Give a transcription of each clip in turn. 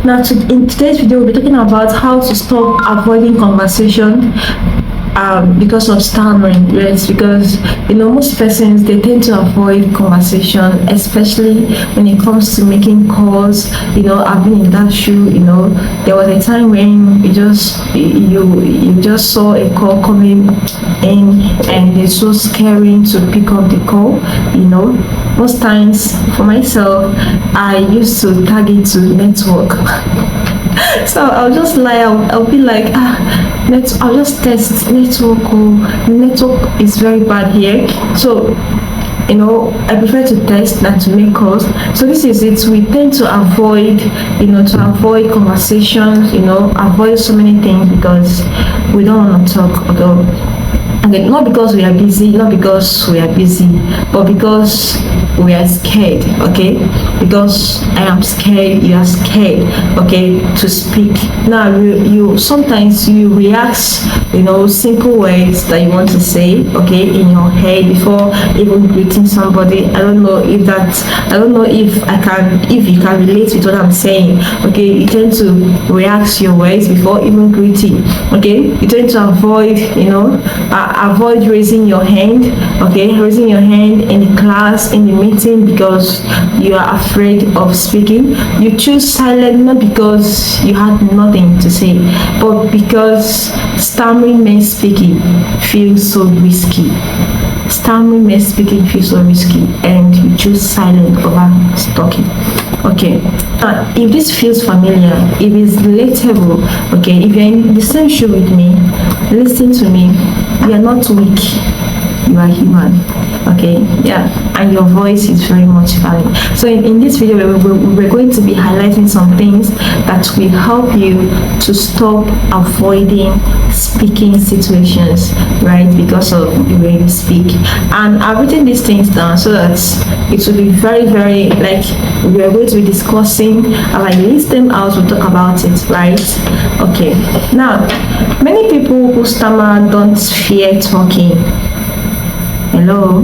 Now, in today's video, we'll be talking about how to stop avoiding conversation because of stammering. Yes, because most persons, they tend to avoid conversation, especially when it comes to making calls. I've been in that shoe. There was a time when you just saw a call coming in and it's so scary to pick up the call. Most times for myself, I used to tag it to network. So I'll just lie. I'll be like, I'll just test network. Network is very bad here. So I prefer to test than to make calls. So this is it. We tend to avoid avoid conversations, avoid so many things because we don't want to talk. Okay, not because we are busy, but because we are scared. Okay, because I am scared, you are scared, okay, to speak. Now you sometimes you react simple words that you want to say, okay, in your head before even greeting somebody. I don't know if you can relate with what I'm saying. Okay, you tend to react your words before even greeting. Okay, you tend to avoid raising your hand, raising your hand in the class, in the meeting, because you are afraid of speaking. You choose silence not because you had nothing to say, but because stammering makes speaking feel so risky. Stammering makes speaking feel so risky, and you choose silence over talking. Okay, if this feels familiar, if it's relatable, okay, if you're in the same shoe with me, listen to me. You are not weak, you are human. Okay, yeah, and your voice is very much valid. So in this video, we're going to be highlighting some things that will help you to stop avoiding speaking situations, right, because of the way you speak. And I've written these things down so that it will be very, very, like, we are going to be discussing. As I list them out, we'll talk about it, right? Okay, now many people who stammer don't fear talking. Hello,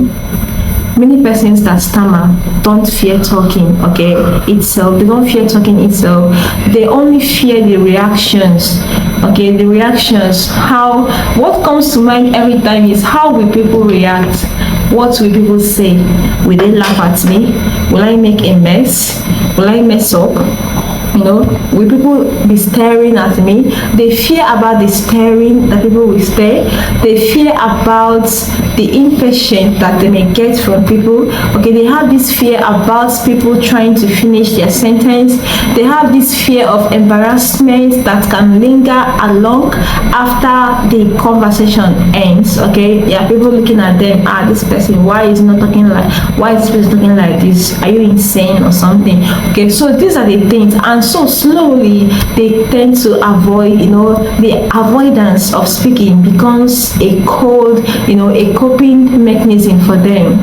many persons that stammer don't fear talking, okay, itself. They don't fear talking itself. They only fear the reactions. Okay, the reactions. What comes to mind every time is, how will people react? What will people say? Will they laugh at me? Will I make a mess? Will I mess up? Will people be staring at me? They fear about the staring that people will stare. They fear about the impatience that they may get from people. Okay, they have this fear about people trying to finish their sentence. They have this fear of embarrassment that can linger along after the conversation ends. Okay, yeah, people looking at them, this person, why is not talking why is this person talking like this? Are you insane or something? Okay, so these are the things, and so slowly they tend to avoid, the avoidance of speaking becomes a code, a coping mechanism for them.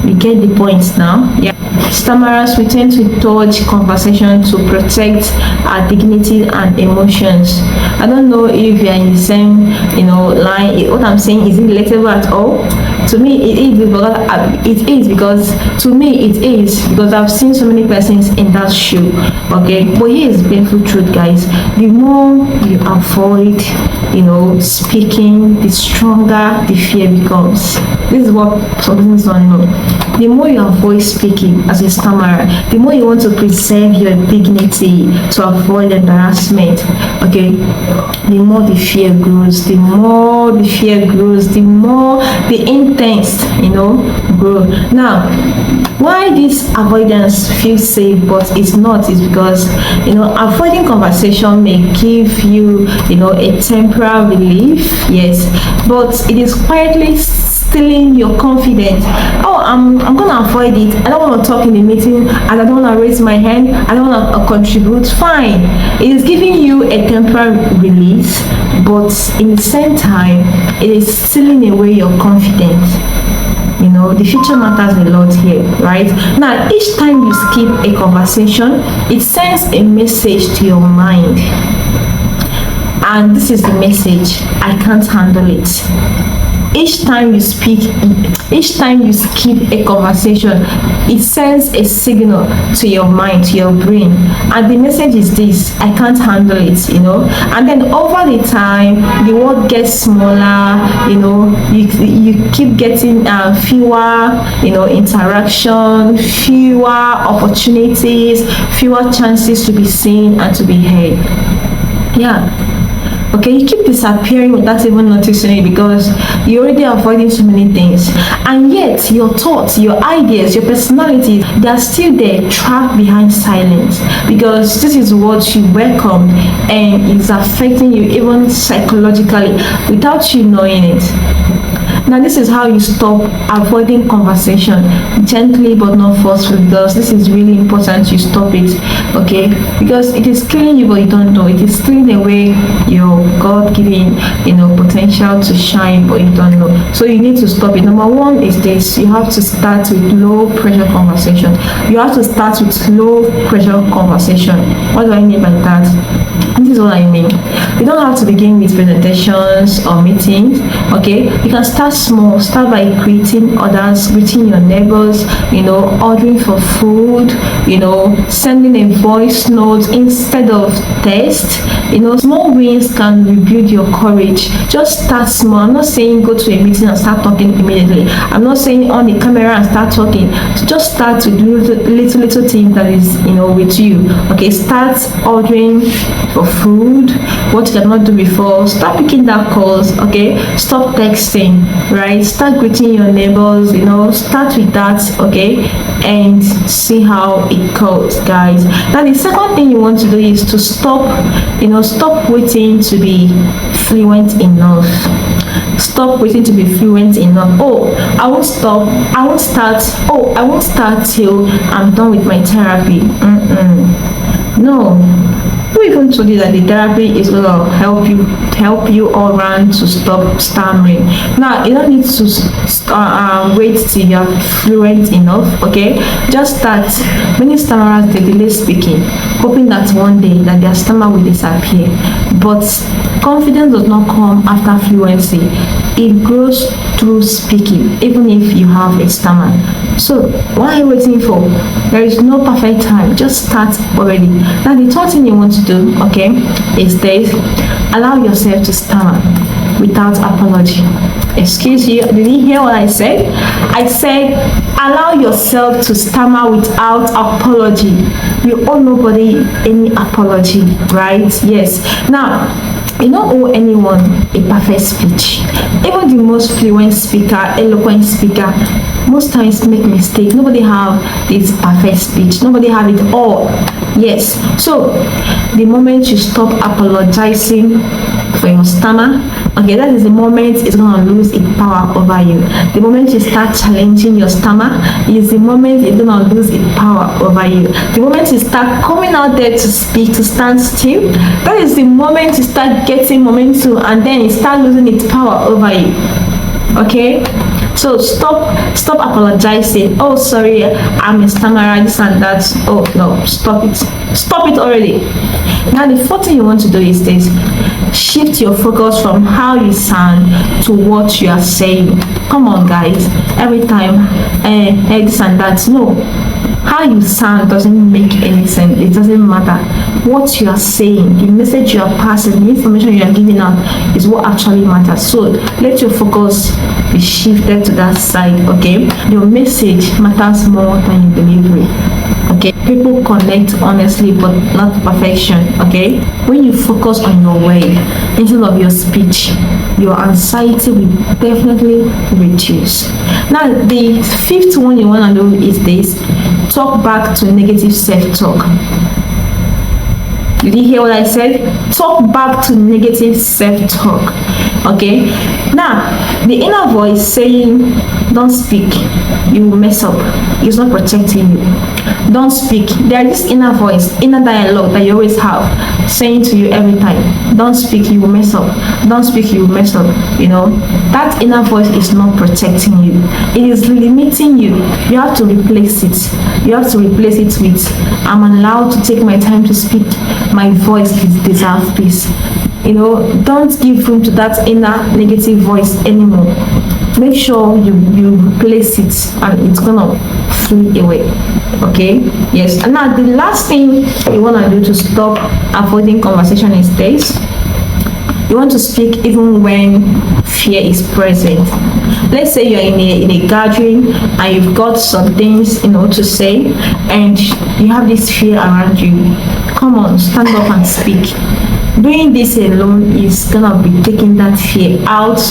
We get the points now. Yeah. Stammerers, we tend to dodge conversation to protect our dignity and emotions. I don't know if you're in the same, line. What I'm saying, is it relatable at all? To me, because I've seen so many persons in that shoe. Okay, but here is the painful truth, guys. The more you avoid, speaking, the stronger the fear becomes. This is what some persons don't know. The more you avoid speaking as a stammerer, the more you want to preserve your dignity to avoid embarrassment. Okay, the more the fear grows, the more the intense, grow. Now, why this avoidance feels safe but it's not is because avoiding conversation may give you a temporary relief, yes, but it is quietly stealing your confidence. I'm gonna avoid it. I don't want to talk in the meeting, and I don't want to raise my hand. I don't want to contribute. Fine, it is giving you a temporary release, but in the same time, it is stealing away your confidence. The future matters a lot here, right? Now, each time you skip a conversation, it sends a message to your mind, and this is the message: I can't handle it. Each time you speak, each time you skip a conversation, it sends a signal to your mind, to your brain, and the message is this: I can't handle it, and then over the time the word gets smaller, you keep getting fewer interaction, fewer opportunities, fewer chances to be seen and to be heard. Yeah. Okay, you keep disappearing without even noticing it because you're already avoiding so many things, and yet your thoughts, your ideas, your personality, they are still there, trapped behind silence, because this is what you welcome and it's affecting you even psychologically without you knowing it. Now this is how you stop avoiding conversation, gently but not forcefully, because this is really important you stop it, okay? Because it is killing you but you don't know. It is stealing away your God-given potential to shine, but you don't know. So you need to stop it. Number one is this: you have to start with low pressure conversation. You have to start with low pressure conversation. What do I mean by that? This is what I mean. You don't have to begin with presentations or meetings, okay? You can start small. Start by greeting others, greeting your neighbors, ordering for food, sending a voice note instead of text. Small wins can rebuild your courage. Just start small. I'm not saying go to a meeting and start talking immediately. I'm not saying on the camera and start talking. Just start with little things that is with you, okay? Start ordering for food, what you cannot do before. Start picking that calls, okay? Stop texting, right? Start greeting your neighbors, start with that, okay? And see how it goes, guys. Now the second thing you want to do is to stop waiting to be fluent enough. Stop waiting to be fluent enough. I won't start till I'm done with my therapy. No. Who even told you that the therapy is going to help you all around to stop stammering? Now you don't need to wait till you're fluent enough, okay? Just start. Many stammerers, they delay speaking, hoping that one day that their stammer will disappear. But confidence does not come after fluency. It grows through speaking, even if you have a stammer. So what are you waiting for? There is no perfect time. Just start already. Now the third thing you want to do, okay, is this: allow yourself to stammer without apology. Excuse you, did you hear what I said? I said allow yourself to stammer without apology. You owe nobody any apology, right? Yes. Now you don't owe anyone a perfect speech. Even the most fluent speaker, eloquent speaker, most times make mistakes. Nobody have this perfect speech. Nobody have it all. Yes. So the moment you stop apologizing for your stammer, okay, that is the moment it's going to lose its power over you. The moment you start challenging your stammer is the moment it's going to lose its power over you. The moment you start coming out there to speak, to stand still, that is the moment you start getting momentum, and then it start losing its power over you. Okay? So stop apologizing. Oh, sorry, I'm a stammerer, this and that. Oh no, stop it already. Now the fourth thing you want to do is this: shift your focus from how you sound to what you are saying. Come on, guys. Every time this and that. No, how you sound doesn't make any sense. It doesn't matter. What you are saying, the message you are passing, the information you are giving out is what actually matters. So let your focus be shifted to that side, okay? Your message matters more than your delivery, okay? People connect honestly but not perfection, okay? When you focus on your way instead of your speech, your anxiety will definitely reduce. Now the fifth one you want to do is this: talk back to negative self-talk. Did you hear what I said? Talk back to negative self-talk. Okay? Now, the inner voice saying, don't speak, you will mess up. It's not protecting you. Don't speak. There is this inner voice, inner dialogue that you always have, saying to you every time, don't speak, you will mess up. Don't speak, you will mess up. That inner voice is not protecting you. It is limiting you. You have to replace it. You have to replace it with, I'm allowed to take my time to speak. My voice deserves peace. don't give room to that inner negative voice anymore. Make sure you replace it and it's gonna flee away. Okay, yes. And now the last thing you want to do to stop avoiding conversation is this: you want to speak even when fear is present. Let's say you're in a gathering and you've got some things to say, and you have this fear around you. Come on, stand up and speak. Doing this alone is gonna be taking that fear out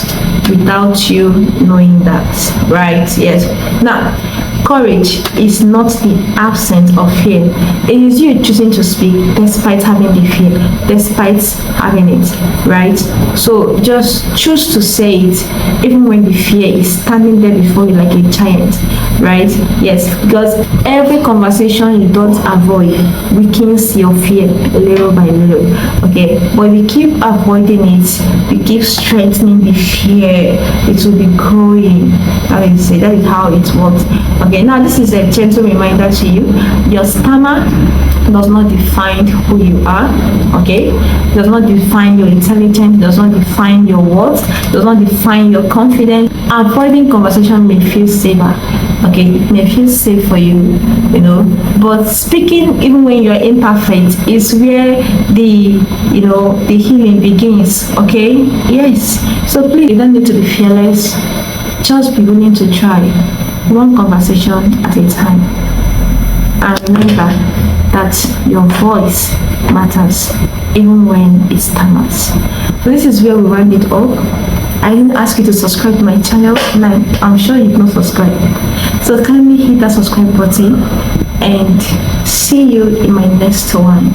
without you knowing that, right? Yes. Now, courage is not the absence of fear. It is you choosing to speak despite having the fear, despite having it, right? So just choose to say it even when the fear is standing there before you like a giant, right? Yes, because every conversation you don't avoid weakens your fear little by little. Okay, but if you keep avoiding it, you keep strengthening the fear, it will be growing. That is how it works. Okay, now this is a gentle reminder to you: your stammer does not define who you are. Okay, it does not define your intelligence, does not define your worth, does not define your confidence. Avoiding conversation may feel safer. Okay, it may feel safe for you, but speaking even when you're imperfect is where the healing begins. Okay, yes. So please, you don't need to be fearless. Just be willing to try, one conversation at a time, and remember that your voice matters even when it stammers. So this is where we round it up. I didn't ask you to subscribe to my channel, and I'm sure you've not subscribed. So kindly hit that subscribe button, and see you in my next one.